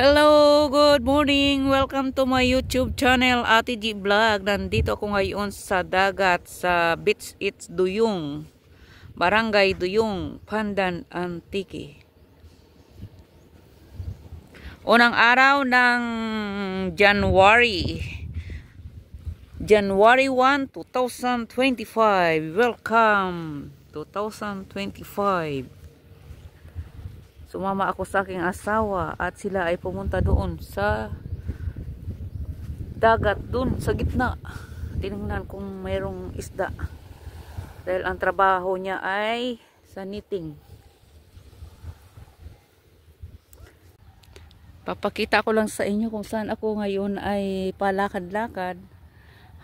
Hello, good morning. Welcome to my YouTube channel, Ate G Vlog. Nandito ako ngayon sa dagat sa Beach It's Duyung, Barangay Duyung, Pandan, Antique. Unang araw ng January 1, 2025. Welcome 2025. Sumama ako sa aking asawa at sila ay pumunta doon sa dagat, doon sa gitna. Tinignan kung mayroong isda. Dahil ang trabaho niya ay sa knitting. Papakita ko lang sa inyo kung saan ako ngayon ay palakad-lakad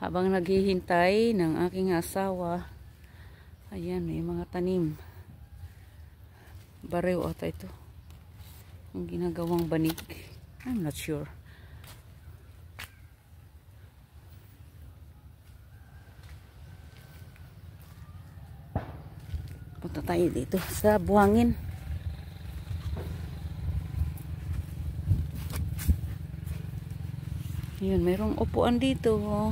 habang naghihintay ng aking asawa. Ayan, may mga tanim. Barew ata ito. Ang ginagawang banig. I'm not sure. Punta tayo dito sa buhangin. Yun, mayroong upuan dito. Oh.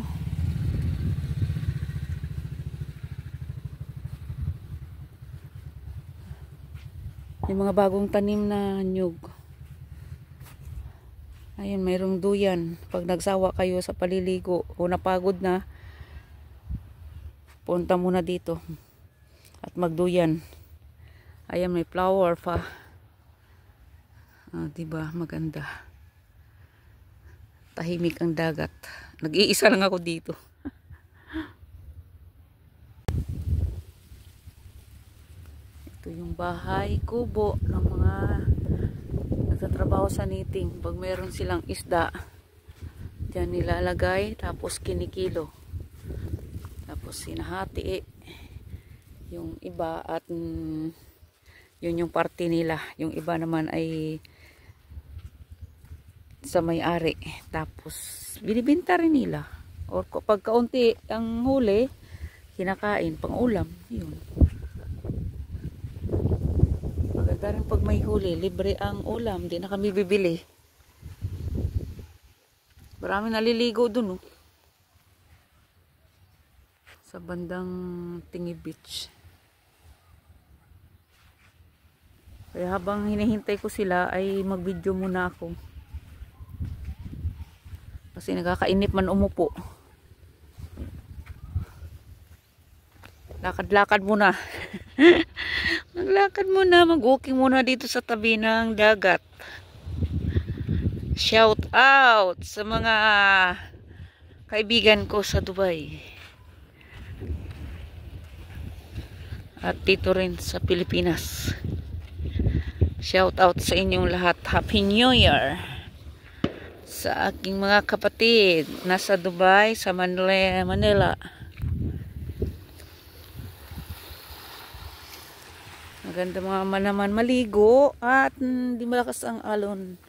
Yung mga bagong tanim na nyug. Ayun, mayroong duyan. Pag nagsawa kayo sa paliligo o napagod na, punta muna dito at magduyan. Ayan, may flower pa. Diba? Maganda. Tahimik ang dagat. Nag-iisa lang ako dito. Ito yung bahay kubo ng mga nagtatrabaho sa knitting. Pag meron silang isda, dyan nilalagay, tapos kinikilo. Tapos sinahati yung iba at yun yung parte nila. Yung iba naman ay sa may-ari. Tapos binibenta rin nila. O pag kaunti ang huli, kinakain pang ulam. Yun. Maganda rin pag may huli, libre ang ulam, di na kami bibili. Marami naliligo dun, oh. Sa bandang Tingi Beach. Kaya habang hinihintay ko sila ay mag-video muna ako. Kasi nakakainip man umupo. Lakad-lakad muna. Maglakad muna, mag-walking muna dito sa tabi ng dagat. Shout out sa mga kaibigan ko sa Dubai. At dito rin sa Pilipinas. Shout out sa inyong lahat. Happy New Year. Sa aking mga kapatid nasa Dubai, sa Manila. Maganda mga naman maligo at hindi malakas ang alon.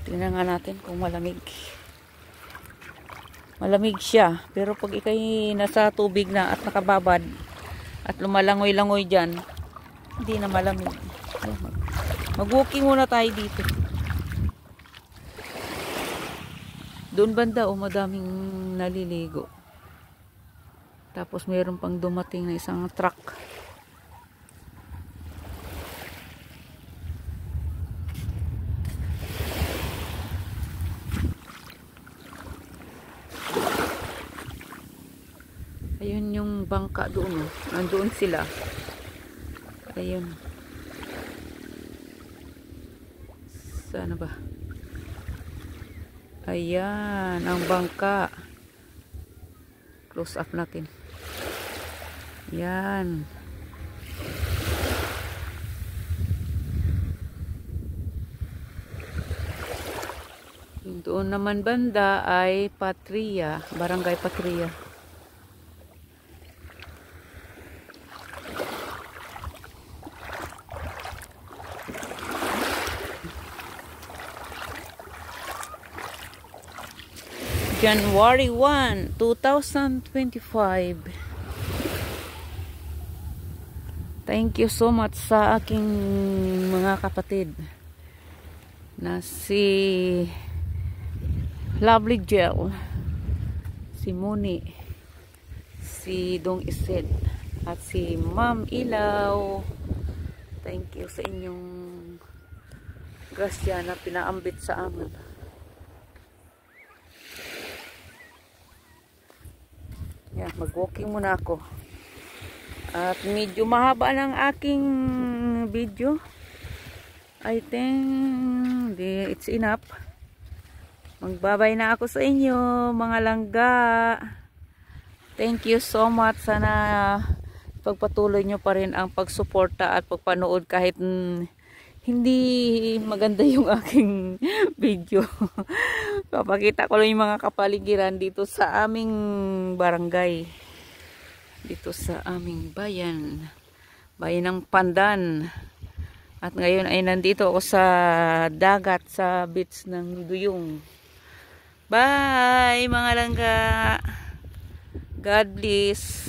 Tingnan nga natin kung malamig. Malamig siya, pero pag ikay nasa tubig na at nakababad at lumalangoy-langoy dyan, hindi na malamig. Mag-walking muna tayo dito. Doon banda, madaming naliligo. Tapos mayroon pang dumating na isang truck. Ayun yung bangka doon. Nandoon sila. Ayun. Sana ba? Ayan, ang bangka. Close up natin. Yan. Yung doon naman banda ay Patria, Barangay Patria. January 1, 2025. Thank you so much sa aking mga kapatid na si Lovely Gel, si Muni, si Dong Isid, at si Ma'am Ilaw. Thank you sa inyong grasya na pinaambit sa amin. Yan, mag-walking muna ako. At medyo mahaba ng aking video. I think it's enough. Magbabay na ako sa inyo, mga langga. Thank you so much. Sana pagpatuloy nyo pa rin ang pagsuporta at pagpanood kahit hindi maganda yung aking video. Papakita ko lang yung mga kapaligiran dito sa aming barangay. Dito sa aming bayan ng Pandan. At ngayon ay nandito ako sa dagat, sa beach ng Duyung. Bye mga langga, God bless.